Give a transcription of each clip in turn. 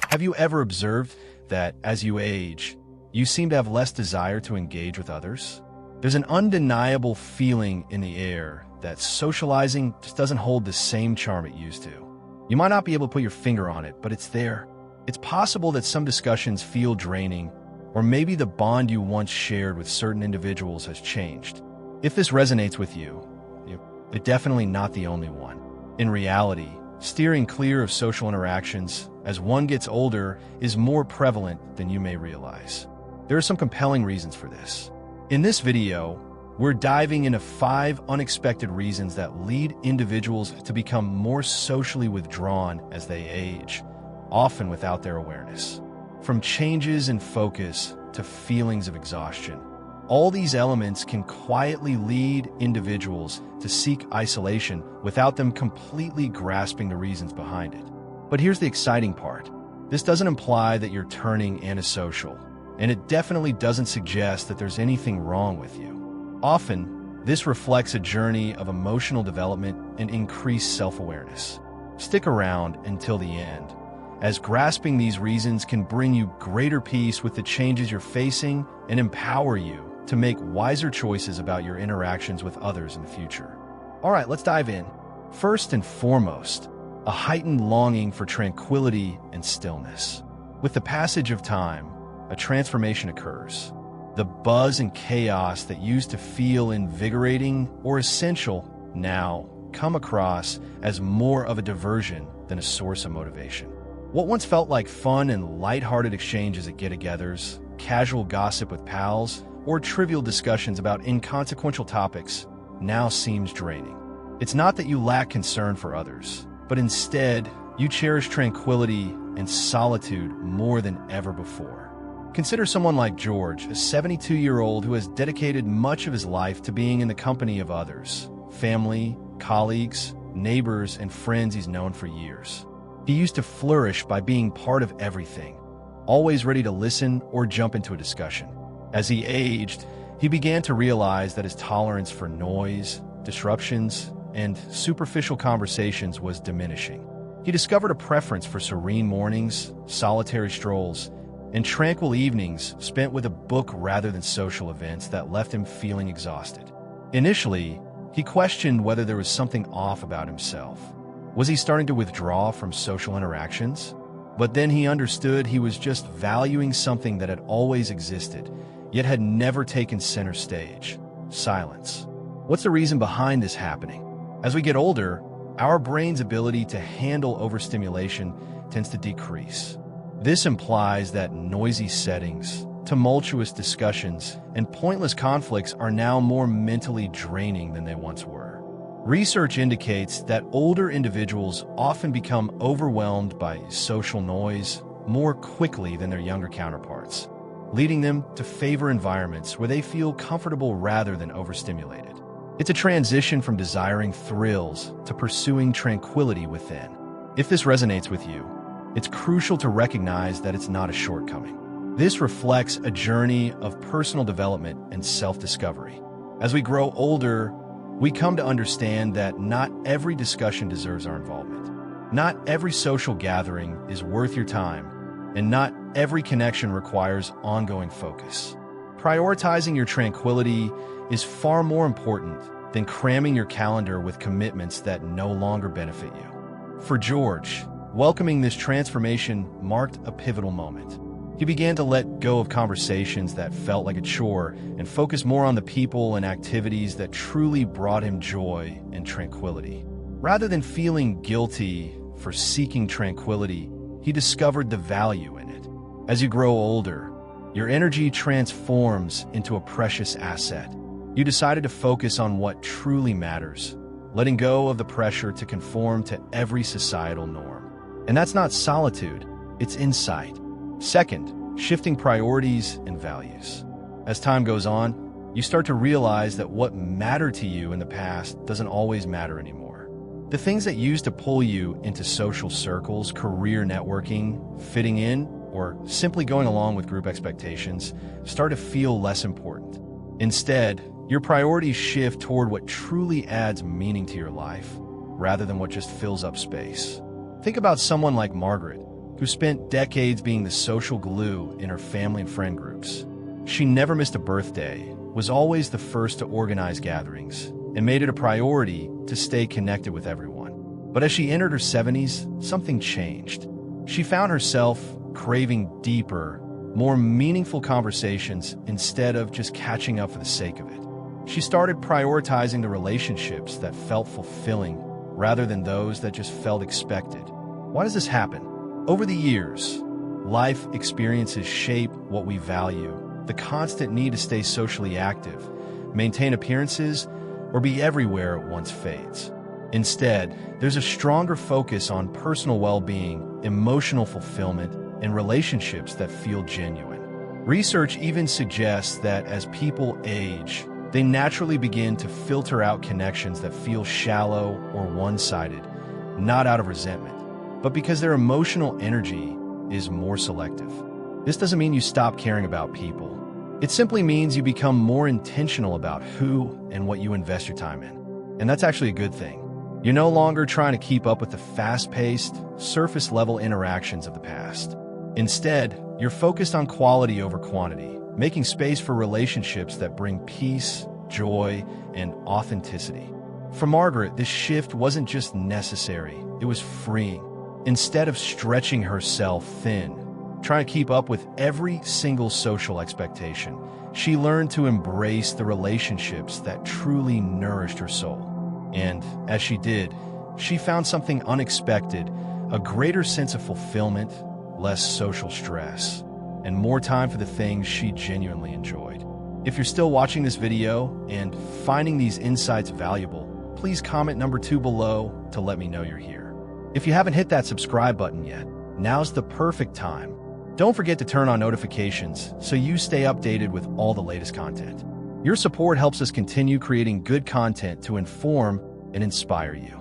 Have you ever observed that as you age, you seem to have less desire to engage with others? There's an undeniable feeling in the air that socializing just doesn't hold the same charm it used to. You might not be able to put your finger on it, but it's there. It's possible that some discussions feel draining, or maybe the bond you once shared with certain individuals has changed. If this resonates with you, you're definitely not the only one. In reality, steering clear of social interactions as one gets older is more prevalent than you may realize. There are some compelling reasons for this. In this video, we're diving into 5 unexpected reasons that lead individuals to become more socially withdrawn as they age, often without their awareness. From changes in focus to feelings of exhaustion, all these elements can quietly lead individuals to seek isolation without them completely grasping the reasons behind it. But here's the exciting part. This doesn't imply that you're turning antisocial, and it definitely doesn't suggest that there's anything wrong with you. Often, this reflects a journey of emotional development and increased self-awareness. Stick around until the end, as grasping these reasons can bring you greater peace with the changes you're facing and empower you to make wiser choices about your interactions with others in the future. All right, let's dive in. First and foremost, a heightened longing for tranquility and stillness. With the passage of time, a transformation occurs. The buzz and chaos that used to feel invigorating or essential now come across as more of a diversion than a source of motivation. What once felt like fun and lighthearted exchanges at get-togethers, casual gossip with pals, or trivial discussions about inconsequential topics now seems draining. It's not that you lack concern for others, but instead, you cherish tranquility and solitude more than ever before. Consider someone like George, a 72-year-old who has dedicated much of his life to being in the company of others, family, colleagues, neighbors, and friends he's known for years. He used to flourish by being part of everything, always ready to listen or jump into a discussion. As he aged, he began to realize that his tolerance for noise, disruptions, and superficial conversations was diminishing. He discovered a preference for serene mornings, solitary strolls, and tranquil evenings spent with a book rather than social events that left him feeling exhausted. Initially, he questioned whether there was something off about himself. Was he starting to withdraw from social interactions? But then he understood he was just valuing something that had always existed, yet had never taken center stage: silence. What's the reason behind this happening? As we get older, our brain's ability to handle overstimulation tends to decrease. This implies that noisy settings, tumultuous discussions, and pointless conflicts are now more mentally draining than they once were. Research indicates that older individuals often become overwhelmed by social noise more quickly than their younger counterparts, leading them to favor environments where they feel comfortable rather than overstimulated. It's a transition from desiring thrills to pursuing tranquility within. If this resonates with you, it's crucial to recognize that it's not a shortcoming. This reflects a journey of personal development and self-discovery. As we grow older, we come to understand that not every discussion deserves our involvement. Not every social gathering is worth your time, and not every connection requires ongoing focus. Prioritizing your tranquility is far more important than cramming your calendar with commitments that no longer benefit you. For George, welcoming this transformation marked a pivotal moment. He began to let go of conversations that felt like a chore and focus more on the people and activities that truly brought him joy and tranquility. Rather than feeling guilty for seeking tranquility, he discovered the value in it. As you grow older, your energy transforms into a precious asset. You decided to focus on what truly matters, letting go of the pressure to conform to every societal norm. And that's not solitude, it's insight. Second, shifting priorities and values. As time goes on, you start to realize that what mattered to you in the past doesn't always matter anymore. The things that used to pull you into social circles, career networking, fitting in, or simply going along with group expectations start to feel less important. Instead, your priorities shift toward what truly adds meaning to your life, rather than what just fills up space. Think about someone like Margaret, who spent decades being the social glue in her family and friend groups. She never missed a birthday, was always the first to organize gatherings, and made it a priority to stay connected with everyone. But as she entered her 70s, something changed. She found herself craving deeper, more meaningful conversations instead of just catching up for the sake of it. She started prioritizing the relationships that felt fulfilling rather than those that just felt expected. Why does this happen? Over the years, life experiences shape what we value. The constant need to stay socially active, maintain appearances, or be everywhere at once fades. Instead, there's a stronger focus on personal well-being, emotional fulfillment, and relationships that feel genuine. Research even suggests that as people age, they naturally begin to filter out connections that feel shallow or one-sided, not out of resentment, but because their emotional energy is more selective. This doesn't mean you stop caring about people. It simply means you become more intentional about who and what you invest your time in. And that's actually a good thing. You're no longer trying to keep up with the fast-paced, surface-level interactions of the past. Instead, you're focused on quality over quantity, making space for relationships that bring peace, joy, and authenticity. For Margaret, this shift wasn't just necessary, it was freeing. Instead of stretching herself thin, trying to keep up with every single social expectation, she learned to embrace the relationships that truly nourished her soul. And as she did, she found something unexpected, a greater sense of fulfillment, less social stress, and more time for the things she genuinely enjoyed. If you're still watching this video and finding these insights valuable, please comment number 2 below to let me know you're here. If you haven't hit that subscribe button yet, now's the perfect time. Don't forget to turn on notifications so you stay updated with all the latest content. Your support helps us continue creating good content to inform and inspire you.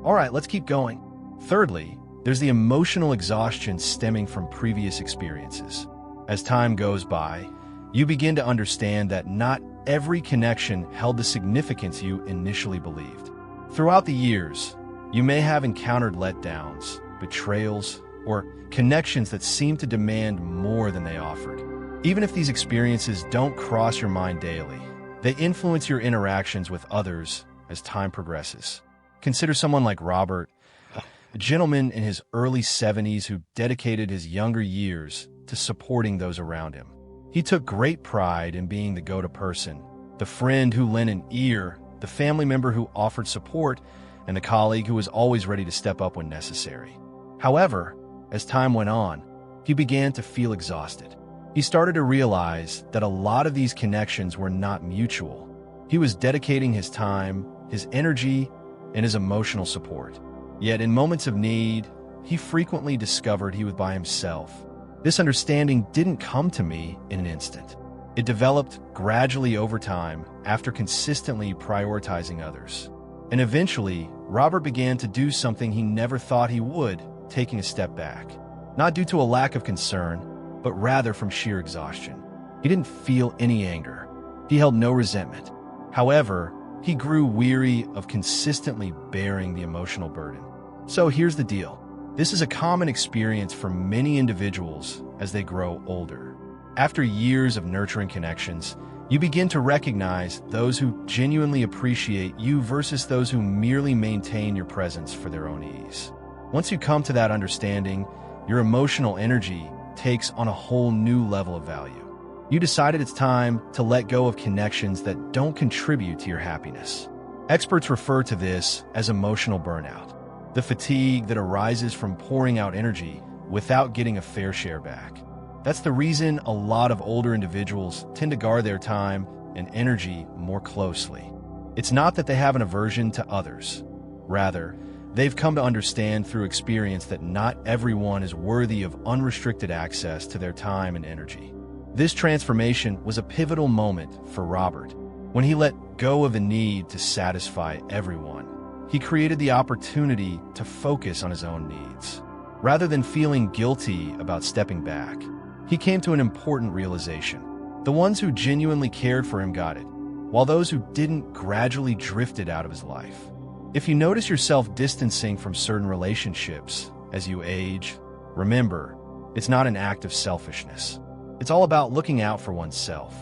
All right, let's keep going. Thirdly, there's the emotional exhaustion stemming from previous experiences. As time goes by, you begin to understand that not every connection held the significance you initially believed. Throughout the years, you may have encountered letdowns, betrayals, or connections that seem to demand more than they offered. Even if these experiences don't cross your mind daily, they influence your interactions with others as time progresses. Consider someone like Robert, a gentleman in his early 70s who dedicated his younger years to supporting those around him. He took great pride in being the go-to person, the friend who lent an ear, the family member who offered support, and the colleague who was always ready to step up when necessary. However, as time went on, he began to feel exhausted. He started to realize that a lot of these connections were not mutual. He was dedicating his time, his energy, and his emotional support. Yet in moments of need, he frequently discovered he was by himself. This understanding didn't come to me in an instant. It developed gradually over time after consistently prioritizing others. And eventually, Robert began to do something he never thought he would, taking a step back. Not due to a lack of concern, but rather from sheer exhaustion. He didn't feel any anger. He held no resentment. However, he grew weary of consistently bearing the emotional burden. So here's the deal. This is a common experience for many individuals as they grow older. After years of nurturing connections, you begin to recognize those who genuinely appreciate you versus those who merely maintain your presence for their own ease. Once you come to that understanding, your emotional energy takes on a whole new level of value. You decided it's time to let go of connections that don't contribute to your happiness. Experts refer to this as emotional burnout, the fatigue that arises from pouring out energy without getting a fair share back. That's the reason a lot of older individuals tend to guard their time and energy more closely. It's not that they have an aversion to others. Rather, they've come to understand through experience that not everyone is worthy of unrestricted access to their time and energy. This transformation was a pivotal moment for Robert. When he let go of the need to satisfy everyone, he created the opportunity to focus on his own needs. Rather than feeling guilty about stepping back, he came to an important realization. The ones who genuinely cared for him got it, while those who didn't gradually drifted out of his life. If you notice yourself distancing from certain relationships as you age, Remember, it's not an act of selfishness. It's all about looking out for oneself.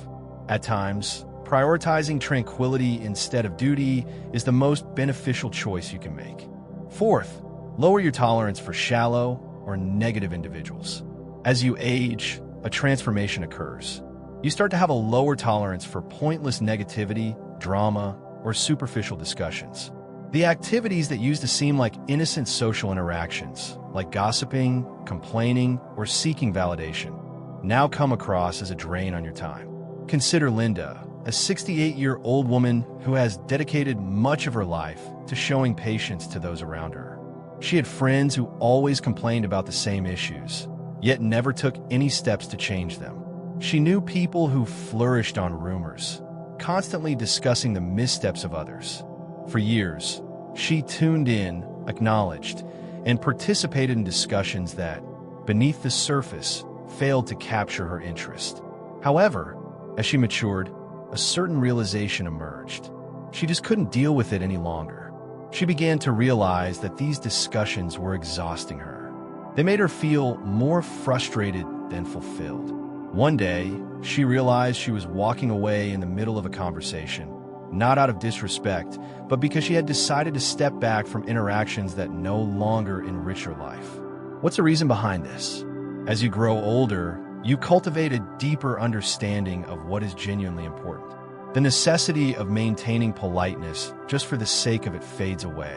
At times, prioritizing tranquility instead of duty is the most beneficial choice you can make. Fourth, lower your tolerance for shallow or negative individuals. As you age, a transformation occurs. You start to have a lower tolerance for pointless negativity, drama, or superficial discussions. The activities that used to seem like innocent social interactions, like gossiping, complaining, or seeking validation, now come across as a drain on your time. Consider Linda, a 68-year-old woman who has dedicated much of her life to showing patience to those around her. She had friends who always complained about the same issues, yet never took any steps to change them. She knew people who flourished on rumors, constantly discussing the missteps of others. For years, she tuned in, acknowledged, and participated in discussions that, beneath the surface, failed to capture her interest. However, as she matured, a certain realization emerged. She just couldn't deal with it any longer. She began to realize that these discussions were exhausting her. They made her feel more frustrated than fulfilled. One day, she realized she was walking away in the middle of a conversation, not out of disrespect, but because she had decided to step back from interactions that no longer enrich her life. What's the reason behind this? As you grow older, you cultivate a deeper understanding of what is genuinely important. The necessity of maintaining politeness just for the sake of it fades away.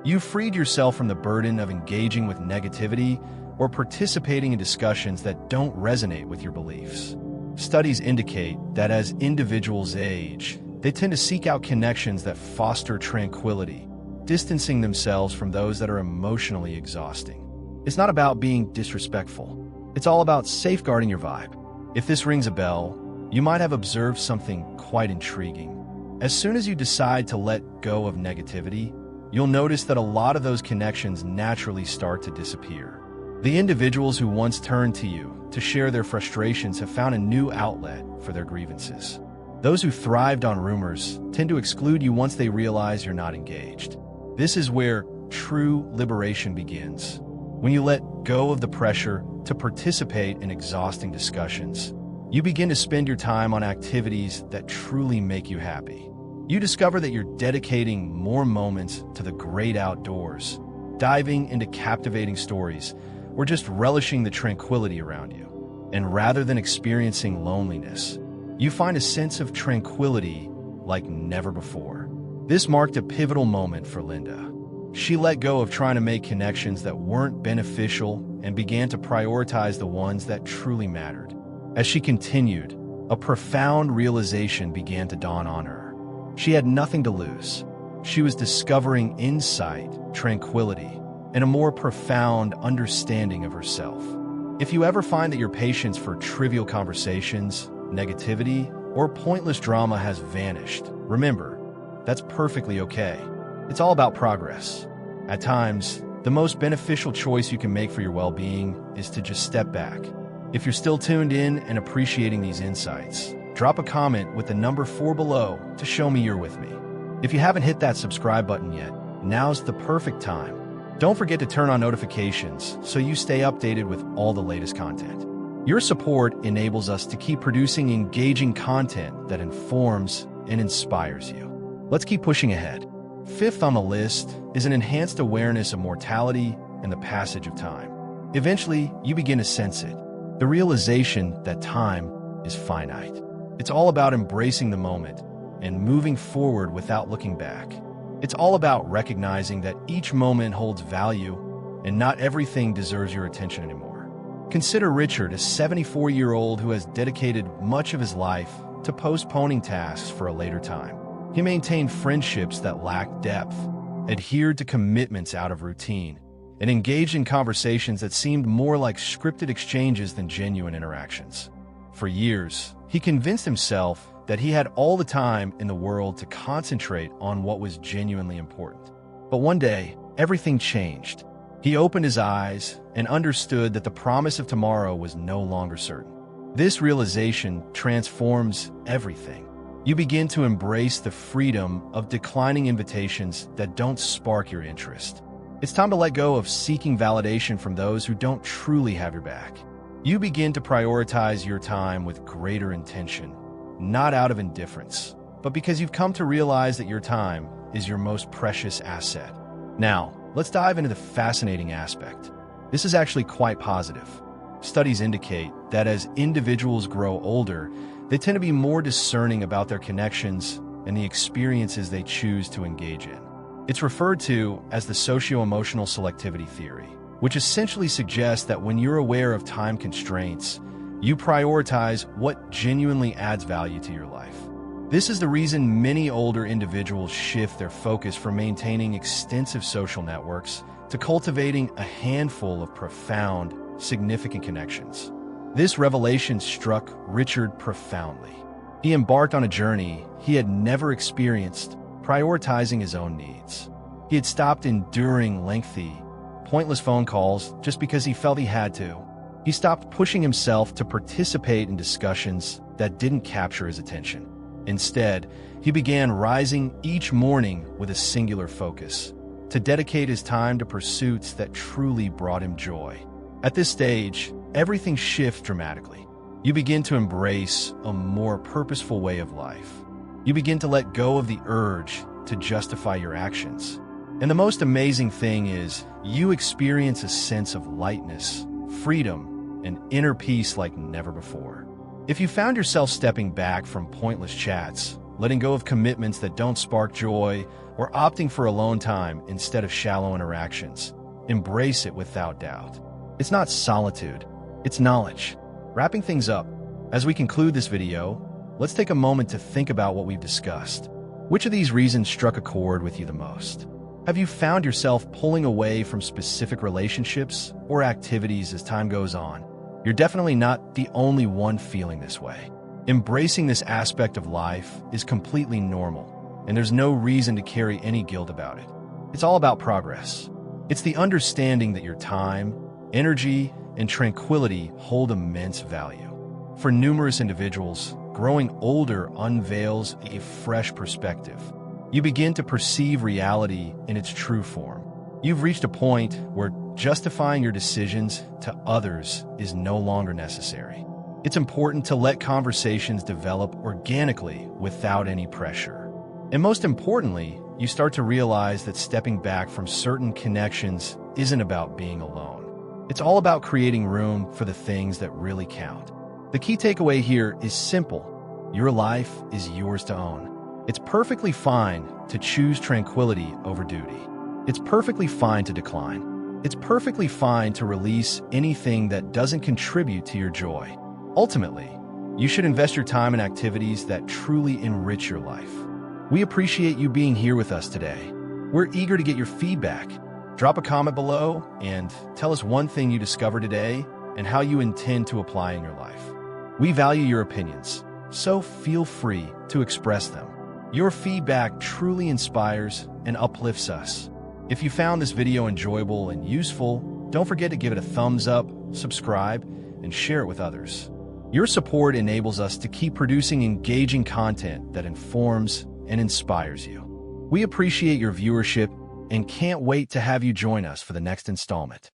You've freed yourself from the burden of engaging with negativity or participating in discussions that don't resonate with your beliefs. Studies indicate that as individuals age, they tend to seek out connections that foster tranquility, distancing themselves from those that are emotionally exhausting. It's not about being disrespectful. It's all about safeguarding your vibe. If this rings a bell, you might have observed something quite intriguing. As soon as you decide to let go of negativity, you'll notice that a lot of those connections naturally start to disappear. The individuals who once turned to you to share their frustrations have found a new outlet for their grievances. Those who thrived on rumors tend to exclude you once they realize you're not engaged. This is where true liberation begins. When you let go of the pressure to participate in exhausting discussions, you begin to spend your time on activities that truly make you happy. You discover that you're dedicating more moments to the great outdoors, diving into captivating stories, or just relishing the tranquility around you. And rather than experiencing loneliness, you find a sense of tranquility like never before. This marked a pivotal moment for Linda. She let go of trying to make connections that weren't beneficial and began to prioritize the ones that truly mattered. As she continued, a profound realization began to dawn on her. She had nothing to lose. She was discovering insight, tranquility, and a more profound understanding of herself. If you ever find that your patience for trivial conversations, negativity, or pointless drama has vanished, remember, that's perfectly okay. It's all about progress. At times, the most beneficial choice you can make for your well-being is to just step back. If you're still tuned in and appreciating these insights, drop a comment with the number 4 below to show me you're with me. If you haven't hit that subscribe button yet, now's the perfect time. Don't forget to turn on notifications so you stay updated with all the latest content. Your support enables us to keep producing engaging content that informs and inspires you. Let's keep pushing ahead. Fifth on the list is an enhanced awareness of mortality and the passage of time. Eventually, you begin to sense it, the realization that time is finite. It's all about embracing the moment and moving forward without looking back. It's all about recognizing that each moment holds value and not everything deserves your attention anymore. Consider Richard, a 74-year-old who has dedicated much of his life to postponing tasks for a later time. He maintained friendships that lacked depth, adhered to commitments out of routine, and engaged in conversations that seemed more like scripted exchanges than genuine interactions. For years, he convinced himself that he had all the time in the world to concentrate on what was genuinely important. But one day, everything changed. He opened his eyes and understood that the promise of tomorrow was no longer certain. This realization transforms everything. You begin to embrace the freedom of declining invitations that don't spark your interest. It's time to let go of seeking validation from those who don't truly have your back. You begin to prioritize your time with greater intention, not out of indifference, but because you've come to realize that your time is your most precious asset. Now, let's dive into the fascinating aspect. This is actually quite positive. Studies indicate that as individuals grow older, they tend to be more discerning about their connections and the experiences they choose to engage in. It's referred to as the socio-emotional selectivity theory, which essentially suggests that when you're aware of time constraints, you prioritize what genuinely adds value to your life. This is the reason many older individuals shift their focus from maintaining extensive social networks to cultivating a handful of profound, significant connections. This revelation struck Richard profoundly. He embarked on a journey he had never experienced, prioritizing his own needs. He had stopped enduring lengthy, pointless phone calls just because he felt he had to. He stopped pushing himself to participate in discussions that didn't capture his attention. Instead, he began rising each morning with a singular focus, to dedicate his time to pursuits that truly brought him joy. At this stage, everything shifts dramatically. You begin to embrace a more purposeful way of life. You begin to let go of the urge to justify your actions. And the most amazing thing is, you experience a sense of lightness, freedom, and inner peace like never before. If you found yourself stepping back from pointless chats, letting go of commitments that don't spark joy, or opting for alone time instead of shallow interactions, embrace it without doubt. It's not solitude, it's knowledge. Wrapping things up, as we conclude this video, let's take a moment to think about what we've discussed. Which of these reasons struck a chord with you the most? Have you found yourself pulling away from specific relationships or activities as time goes on? You're definitely not the only one feeling this way. Embracing this aspect of life is completely normal, and there's no reason to carry any guilt about it. It's all about progress. It's the understanding that your time, energy, and tranquility hold immense value. For numerous individuals, growing older unveils a fresh perspective. You begin to perceive reality in its true form. You've reached a point where justifying your decisions to others is no longer necessary. It's important to let conversations develop organically without any pressure. And most importantly, you start to realize that stepping back from certain connections isn't about being alone. It's all about creating room for the things that really count. The key takeaway here is simple. Your life is yours to own. It's perfectly fine to choose tranquility over duty. It's perfectly fine to decline. It's perfectly fine to release anything that doesn't contribute to your joy. Ultimately, you should invest your time in activities that truly enrich your life. We appreciate you being here with us today. We're eager to get your feedback. Drop a comment below and tell us one thing you discovered today and how you intend to apply in your life. We value your opinions, so feel free to express them. Your feedback truly inspires and uplifts us. If you found this video enjoyable and useful, don't forget to give it a thumbs up, subscribe, and share it with others. Your support enables us to keep producing engaging content that informs and inspires you. We appreciate your viewership and can't wait to have you join us for the next installment.